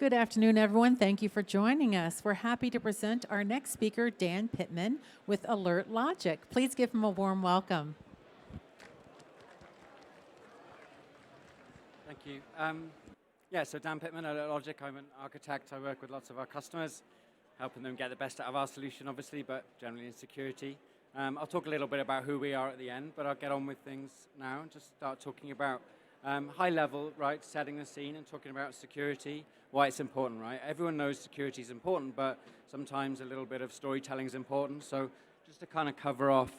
Good afternoon, everyone. Thank you for joining us. We're happy to present our next speaker, Dan Pittman, with Alert Logic. Please give him a warm welcome. Thank you. So Dan Pittman, Alert Logic. I'm an architect. I work with lots of our customers, helping them get the best out of our solution, obviously, but generally in security. I'll talk a little bit about who we are at the end, but I'll get on with things now and just start talking about high level, right, setting the scene and talking about security, why it's important, right? Everyone knows security is important, but sometimes a little bit of storytelling is important. So just to kind of cover off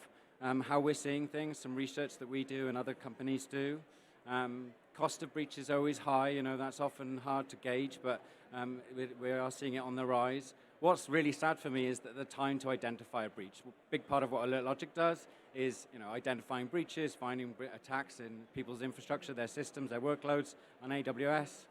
how we're seeing things, some research that we do and other companies do. Cost of breach is always high, you know, that's often hard to gauge, but we are seeing it on the rise. What's really sad for me is that the time to identify a breach. A big part of what Alert Logic does is, you know, identifying breaches, finding attacks in people's infrastructure, their systems, their workloads on AWS.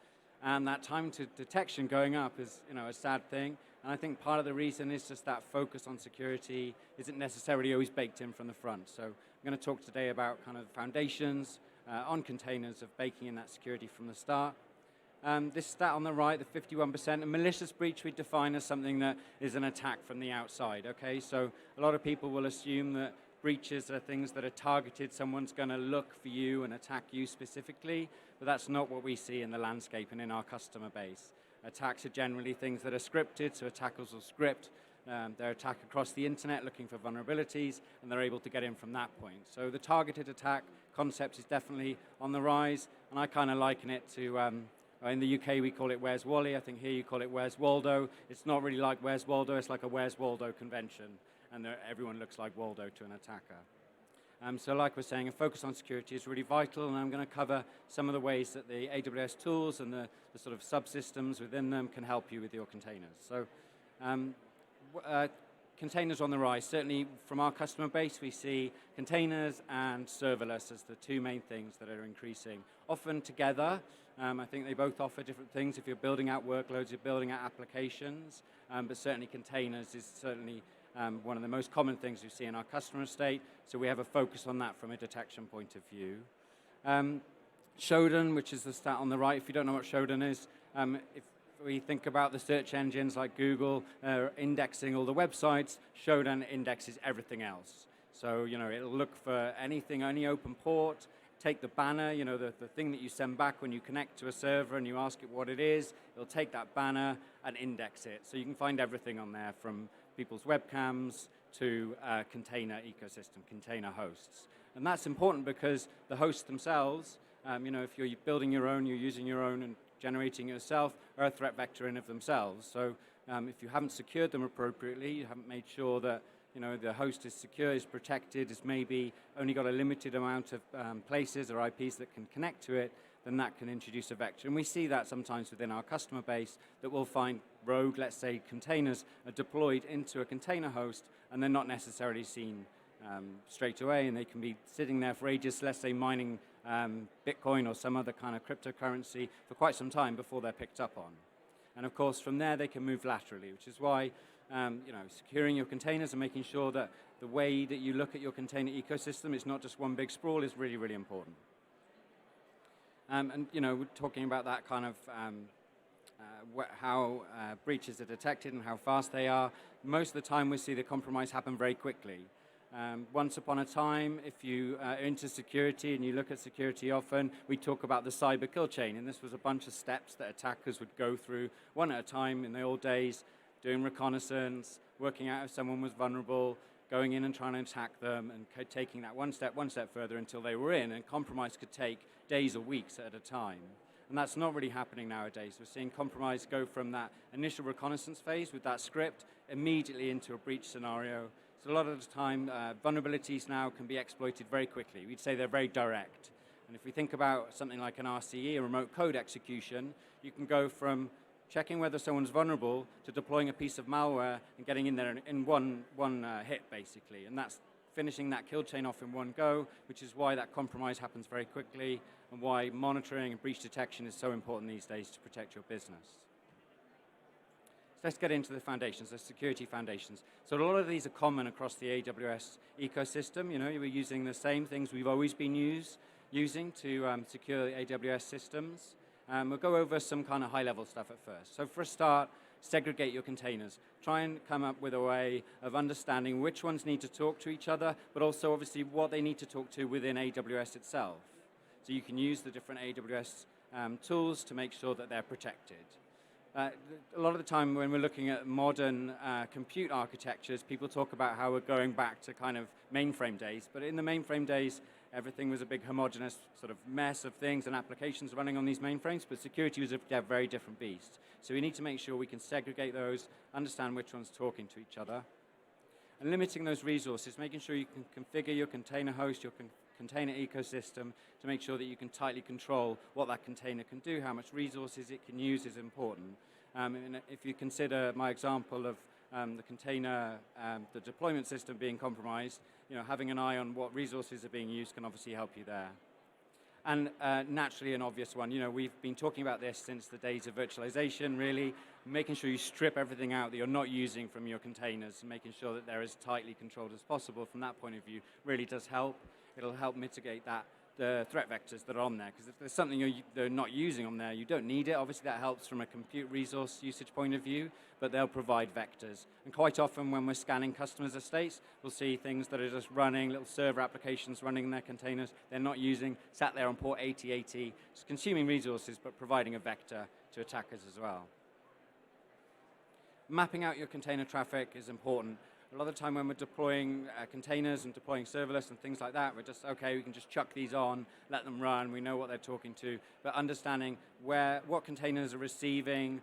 And that time to detection going up is, you know, a sad thing. And I think part of the reason is just that focus on security isn't necessarily always baked in from the front. So I'm going to talk today about kind of foundations on containers of baking in that security from the start. This stat on the right, the 51%, a malicious breach we define as something that is an attack from the outside, okay? So a lot of people will assume that breaches are things that are targeted, someone's going to look for you and attack you specifically, but that's not what we see in the landscape and in our customer base. Attacks are generally things that are scripted, so attackers will script their attack across the internet looking for vulnerabilities, and they're able to get in from that point. So the targeted attack concept is definitely on the rise, and I kind of liken it to in the UK, we call it Where's Wally. I think here you call it Where's Waldo. It's not really like Where's Waldo. It's like a Where's Waldo convention, and everyone looks like Waldo to an attacker. So like we're saying, a focus on security is really vital, and I'm going to cover some of the ways that the AWS tools and the sort of subsystems within them can help you with your containers. So containers on the rise. Certainly from our customer base, we see containers and serverless as the two main things that are increasing. Often together, I think they both offer different things. If you're building out workloads, you're building out applications, but certainly containers is certainly one of the most common things we see in our customer estate, so we have a focus on that from a detection point of view. Shodan, which is the stat on the right, if you don't know what Shodan is, if we think about the search engines like Google indexing all the websites, Shodan indexes everything else. So, you know, it'll look for anything, any open port, take the banner, you know, the thing that you send back when you connect to a server and you ask it what it is, it'll take that banner and index it. So you can find everything on there from people's webcams to container ecosystem, container hosts. And that's important because the hosts themselves, you know, if you're building your own, you're using your own and generating it yourself, are a threat vector in of themselves. So if you haven't secured them appropriately, you haven't made sure that, you know, the host is secure, is protected, is maybe only got a limited amount of places or IPs that can connect to it, then that can introduce a vector. And we see that sometimes within our customer base, that we'll find rogue, let's say, containers are deployed into a container host, and they're not necessarily seen straight away, and they can be sitting there for ages, let's say mining Bitcoin or some other kind of cryptocurrency for quite some time before they're picked up on. And of course, from there, they can move laterally, which is why you know, securing your containers and making sure that the way that you look at your container ecosystem is not just one big sprawl is really, really important. And you know, we're talking about that kind of how breaches are detected and how fast they are. Most of the time, we see the compromise happen very quickly. Once upon a time, if you are into security and you look at security often, we talk about the Cyberkill chain, and this was a bunch of steps that attackers would go through one at a time in the old days, doing reconnaissance, working out if someone was vulnerable, going in and trying to attack them, and taking that one step further until they were in, and compromise could take days or weeks at a time. And that's not really happening nowadays. We're seeing compromise go from that initial reconnaissance phase with that script immediately into a breach scenario. So a lot of the time, vulnerabilities now can be exploited very quickly. We'd say they're very direct. And if we think about something like an RCE, a remote code execution, you can go from checking whether someone's vulnerable to deploying a piece of malware and getting in there in one hit, basically. And that's finishing that kill chain off in one go, which is why that compromise happens very quickly and why monitoring and breach detection is so important these days to protect your business. So let's get into the foundations, the security foundations. So a lot of these are common across the AWS ecosystem. You know, we're using the same things we've always been using to secure the AWS systems. We'll go over some kind of high-level stuff at first. So for a start, segregate your containers. Try and come up with a way of understanding which ones need to talk to each other, but also obviously what they need to talk to within AWS itself. So you can use the different AWS tools to make sure that they're protected. A lot of the time when we're looking at modern compute architectures, people talk about how we're going back to kind of mainframe days, but in the mainframe days, everything was a big homogeneous sort of mess of things and applications running on these mainframes, but security was a very different beast. So we need to make sure we can segregate those, understand which one's talking to each other, and limiting those resources, making sure you can configure your container host, your container ecosystem to make sure that you can tightly control what that container can do, how much resources it can use is important. And if you consider my example of the container, the deployment system being compromised, having an eye on what resources are being used can obviously help you there. And naturally, an obvious one, we've been talking about this since the days of virtualization, really, making sure you strip everything out that you're not using from your containers and making sure that they're as tightly controlled as possible from that point of view really does help. It'll help mitigate the threat vectors that are on there, because if there's something they're not using on there, you don't need it. Obviously, that helps from a compute resource usage point of view, but they'll provide vectors. And quite often when we're scanning customers' estates, we'll see things that are just running, little server applications running in their containers they're not using, sat there on port 8080, just consuming resources, but providing a vector to attackers as well. Mapping out your container traffic is important. A lot of the time when we're deploying containers and deploying serverless and things like that, we're just, okay, we can just chuck these on, let them run, we know what they're talking to, but understanding what containers are receiving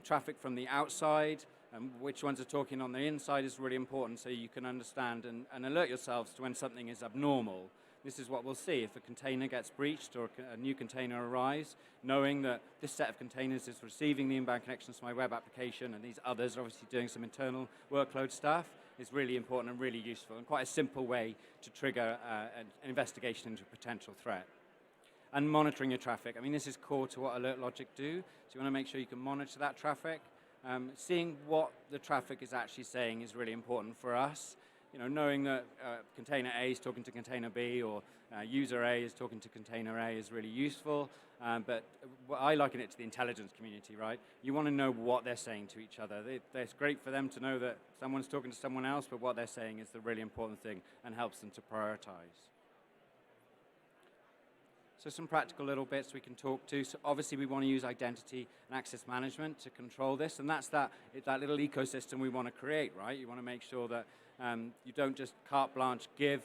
traffic from the outside and which ones are talking on the inside is really important, so you can understand and alert yourselves to when something is abnormal. This is what we'll see. If a container gets breached or a new container arrives, knowing that this set of containers is receiving the inbound connections to my web application and these others are obviously doing some internal workload stuff is really important and really useful and quite a simple way to trigger an investigation into a potential threat. And monitoring your traffic. I mean, this is core to what Alert Logic do. So you want to make sure you can monitor that traffic. Seeing what the traffic is actually saying is really important for us. Knowing that container A is talking to container B or user A is talking to container A is really useful, but I liken it to the intelligence community, right? You want to know what they're saying to each other. It's great for them to know that someone's talking to someone else, but what they're saying is the really important thing and helps them to prioritize. So some practical little bits we can talk to. So obviously we want to use identity and access management to control this, and that's that little ecosystem we want to create, right? You want to make sure that you don't just carte blanche give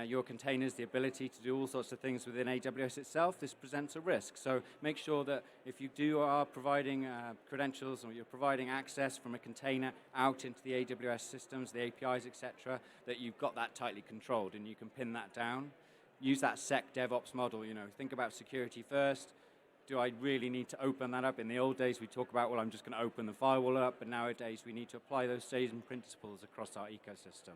your containers the ability to do all sorts of things within AWS itself. This presents a risk. So make sure that if you are providing credentials or you're providing access from a container out into the AWS systems, the APIs, etc., that you've got that tightly controlled and you can pin that down. Use that SecDevOps model, think about security first. Do I really need to open that up? In the old days, we talk about, well, I'm just going to open the firewall up, but nowadays we need to apply those same principles across our ecosystem.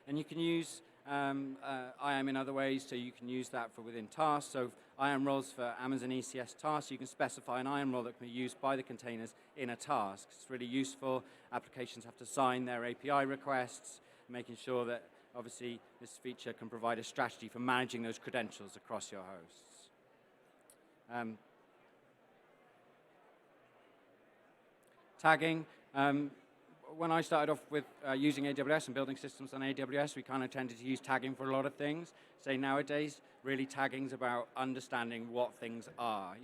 And you can use IAM in other ways, so you can use that for within tasks. So IAM roles for Amazon ECS tasks, you can specify an IAM role that can be used by the containers in a task. It's really useful. Applications have to sign their API requests, making sure that obviously this feature can provide a strategy for managing those credentials across your hosts. Tagging. When I started off with using AWS and building systems on AWS, we kind of tended to use tagging for a lot of things. Say nowadays, really tagging's about understanding what things are.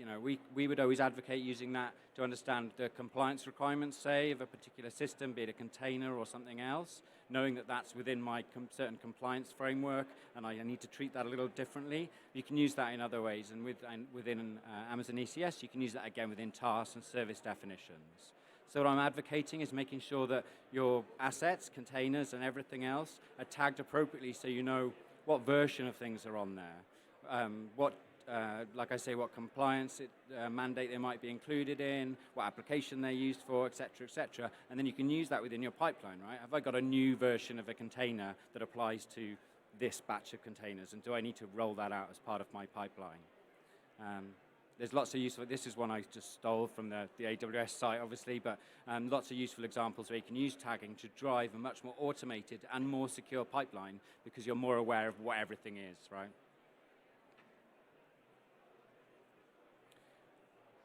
We would always advocate using that to understand the compliance requirements, say, of a particular system, be it a container or something else, knowing that that's within my certain compliance framework and I need to treat that a little differently. You can use that in other ways, and within Amazon ECS, you can use that again within tasks and service definitions. So what I'm advocating is making sure that your assets, containers, and everything else are tagged appropriately so you know what version of things are on there, like I say, what compliance mandate they might be included in, what application they're used for, et cetera, and then you can use that within your pipeline, right? Have I got a new version of a container that applies to this batch of containers, and do I need to roll that out as part of my pipeline? There's lots of useful, this is one I just stole from the AWS site, obviously, but lots of useful examples where you can use tagging to drive a much more automated and more secure pipeline because you're more aware of what everything is, right?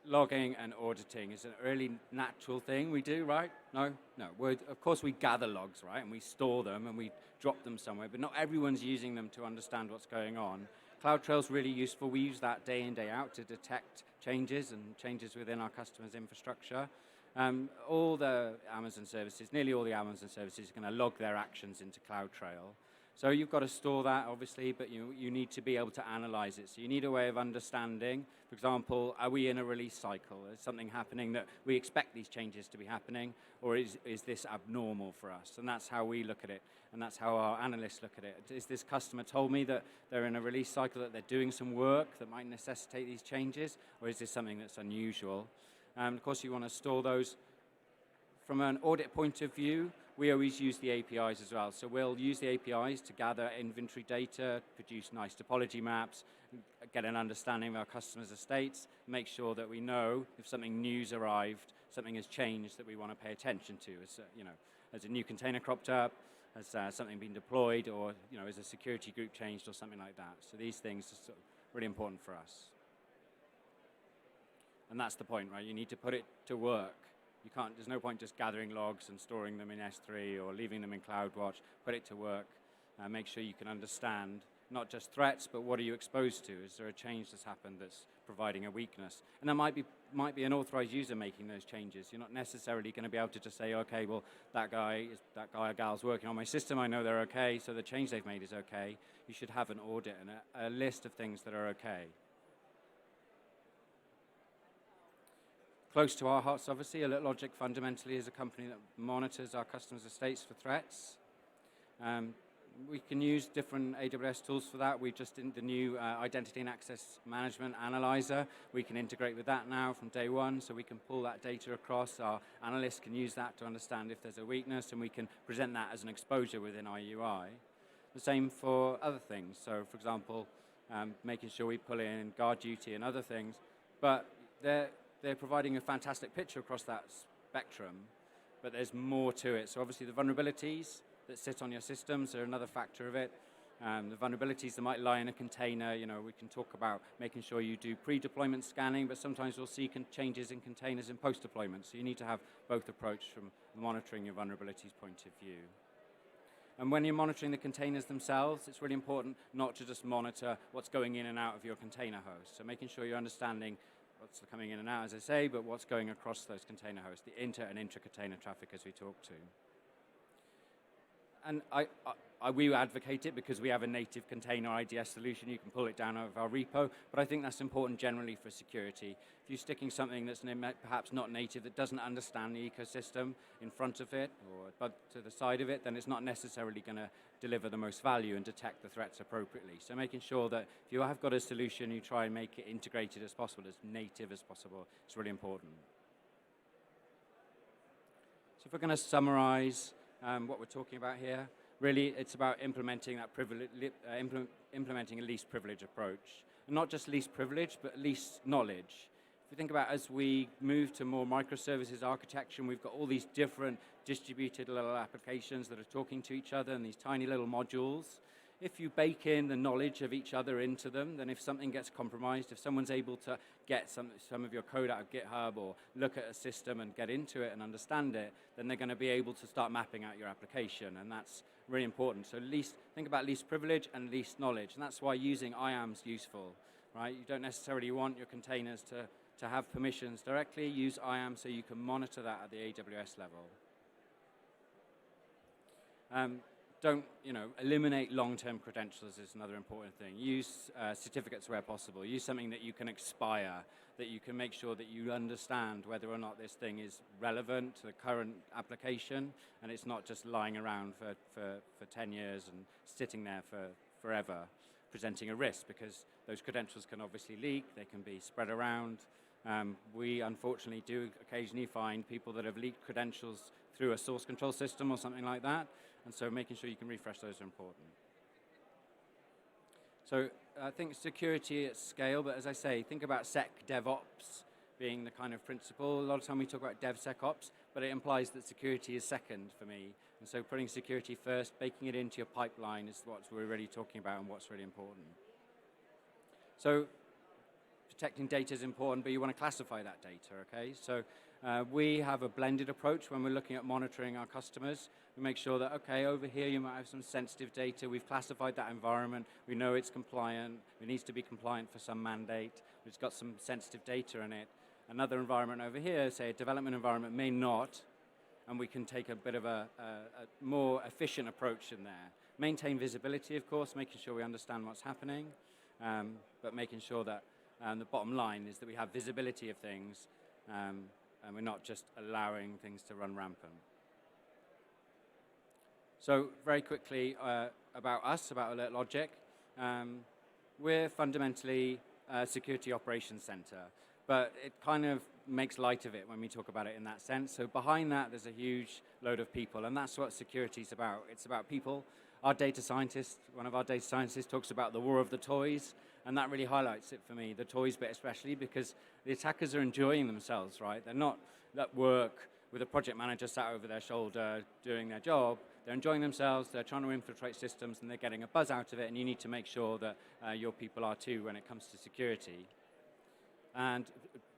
logging and auditing is a really natural thing we do, right? No? No. Of course, we gather logs, right? And we store them and we drop them somewhere, but not everyone's using them to understand what's going on. CloudTrail's really useful. We use that day in, day out to detect changes and changes within our customers' infrastructure. All the Amazon services, nearly all the Amazon services are going to log their actions into CloudTrail. So you've got to store that, obviously, but you need to be able to analyze it. So you need a way of understanding, for example, are we in a release cycle? Is something happening that we expect these changes to be happening, or is this abnormal for us? And that's how we look at it, and that's how our analysts look at it. Is this customer told me that they're in a release cycle, that they're doing some work that might necessitate these changes, or is this something that's unusual? Of course, you want to store those. From an audit point of view, we always use the APIs as well. So we'll use the APIs to gather inventory data, produce nice topology maps, get an understanding of our customers' estates, make sure that we know if something new's arrived, something has changed that we want to pay attention to. Has a new container cropped up, has something been deployed, or has a security group changed or something like that. So these things are sort of really important for us. And that's the point, right? You need to put it to work. There's no point just gathering logs and storing them in S3 or leaving them in CloudWatch. Put it to work. Make sure you can understand not just threats, but what are you exposed to? Is there a change that's happened that's providing a weakness? And there might be an authorized user making those changes. You're not necessarily going to be able to just say, okay, well, that guy or gal's working on my system. I know they're okay, so the change they've made is okay. You should have an audit and a list of things that are okay. Close to our hearts, obviously, AlertLogic fundamentally is a company that monitors our customers' estates for threats. We can use different AWS tools for that. We just did the new Identity and Access Management Analyzer. We can integrate with that now from day one, so we can pull that data across. Our analysts can use that to understand if there's a weakness, and we can present that as an exposure within our UI. The same for other things. So, for example, making sure we pull in guard duty and other things, but they're providing a fantastic picture across that spectrum, but there's more to it. So obviously the vulnerabilities that sit on your systems are another factor of it. The vulnerabilities that might lie in a container, we can talk about making sure you do pre-deployment scanning, but sometimes we'll see changes in containers in post-deployment. So you need to have both approach from monitoring your vulnerabilities point of view. And when you're monitoring the containers themselves, it's really important not to just monitor what's going in and out of your container host. So making sure you're understanding what's coming in and out, as I say, but what's going across those container hosts, the inter and intra-container traffic as we talked to. And we advocate it because we have a native container IDS solution. You can pull it down out of our repo, but I think that's important generally for security. If you're sticking something that's perhaps not native, that doesn't understand the ecosystem in front of it or to the side of it, then it's not necessarily going to deliver the most value and detect the threats appropriately. So making sure that if you have got a solution, you try and make it integrated as possible, as native as possible. It's really important. So if we're going to summarize what we're talking about here, really it's about implementing that implementing a least privilege approach. And not just least privilege, but least knowledge. If you think about as we move to more microservices architecture, and we've got all these different distributed little applications that are talking to each other and these tiny little modules, if you bake in the knowledge of each other into them, then if something gets compromised, if someone's able to get some of your code out of GitHub or look at a system and get into it and understand it, then they're going to be able to start mapping out your application, and that's really important. So think about least privilege and least knowledge, and that's why using IAM's useful, right? You don't necessarily want your containers to have permissions directly. Use IAM so you can monitor that at the AWS level. Don't eliminate long-term credentials is another important thing. Use certificates where possible. Use something that you can expire, that you can make sure that you understand whether or not this thing is relevant to the current application, and it's not just lying around for 10 years and sitting there for forever, presenting a risk, because those credentials can obviously leak, they can be spread around. We unfortunately do occasionally find people that have leaked credentials through a source control system or something like that, and so making sure you can refresh those are important. So I think security at scale, but as I say, think about DevOps being the kind of principle. A lot of time we talk about DevSecOps, but it implies that security is second for me. And so putting security first, baking it into your pipeline is what we're really talking about and what's really important. So protecting data is important, but you want to classify that data, okay? So we have a blended approach when we're looking at monitoring our customers. We make sure that, okay, over here you might have some sensitive data. We've classified that environment. We know it's compliant. It needs to be compliant for some mandate. It's got some sensitive data in it. Another environment over here, say a development environment, may not, and we can take a bit of a more efficient approach in there. Maintain visibility, of course, making sure we understand what's happening, but making sure that the bottom line is that we have visibility of things, and we're not just allowing things to run rampant. So very quickly about us, about Alert Logic. We're fundamentally a security operations center, but it kind of makes light of it when we talk about it in that sense. So behind that, there's a huge load of people, and that's what security is about. It's about people. Our data scientist, one of our data scientists talks about the war of the toys, and that really highlights it for me, the toys bit especially, because the attackers are enjoying themselves, right? They're not at work with a project manager sat over their shoulder doing their job. They're enjoying themselves, they're trying to infiltrate systems, and they're getting a buzz out of it, and you need to make sure that your people are too when it comes to security. And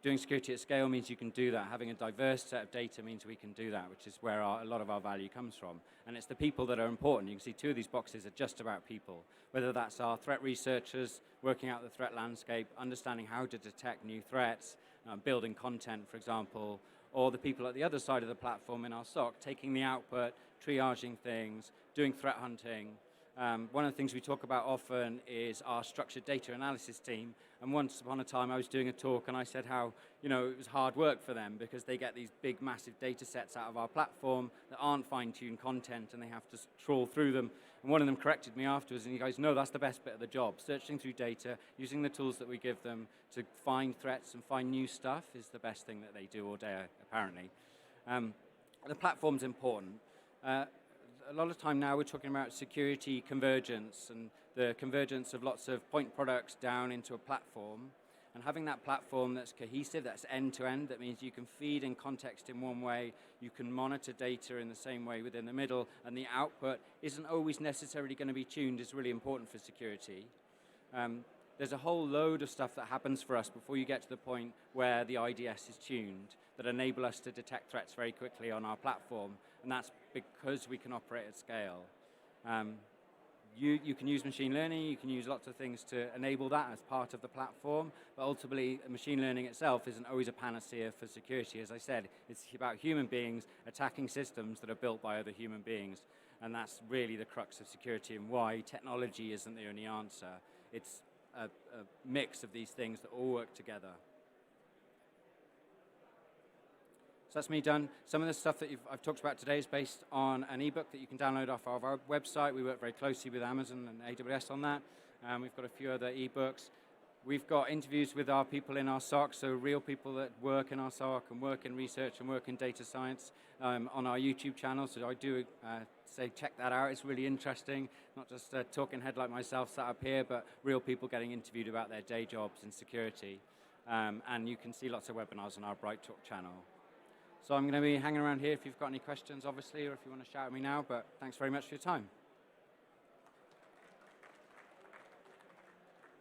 doing security at scale means you can do that. Having a diverse set of data means we can do that, which is where a lot of our value comes from. And it's the people that are important. You can see two of these boxes are just about people, whether that's our threat researchers working out the threat landscape, understanding how to detect new threats, building content, for example, or the people at the other side of the platform in our SOC, taking the output, triaging things, doing threat hunting. One of the things we talk about often is our structured data analysis team. And once upon a time, I was doing a talk, and I said how it was hard work for them because they get these big, massive data sets out of our platform that aren't fine-tuned content, and they have to trawl through them. And one of them corrected me afterwards, and he goes, no, that's the best bit of the job. Searching through data, using the tools that we give them to find threats and find new stuff is the best thing that they do all day, apparently. The platform's important. A lot of time now we're talking about security convergence and the convergence of lots of point products down into a platform, and having that platform that's cohesive, that's end-to-end, that means you can feed in context in one way, you can monitor data in the same way within the middle, and the output isn't always necessarily going to be tuned is really important for security. There's a whole load of stuff that happens for us before you get to the point where the IDS is tuned that enable us to detect threats very quickly on our platform, and that's because we can operate at scale. You can use machine learning, you can use lots of things to enable that as part of the platform, but ultimately machine learning itself isn't always a panacea for security. As I said, it's about human beings attacking systems that are built by other human beings, and that's really the crux of security and why technology isn't the only answer. It's a mix of these things that all work together. So that's me done. Some of the stuff that I've talked about today is based on an ebook that you can download off of our website. We work very closely with Amazon and AWS on that. We've got a few other ebooks. We've got interviews with our people in our SOC, so real people that work in our SOC and work in research and work in data science on our YouTube channel. So I do say check that out. It's really interesting. Not just a talking head like myself sat up here, but real people getting interviewed about their day jobs in security. And you can see lots of webinars on our Bright Talk channel. So I'm going to be hanging around here if you've got any questions, obviously, or if you want to shout at me now. But thanks very much for your time.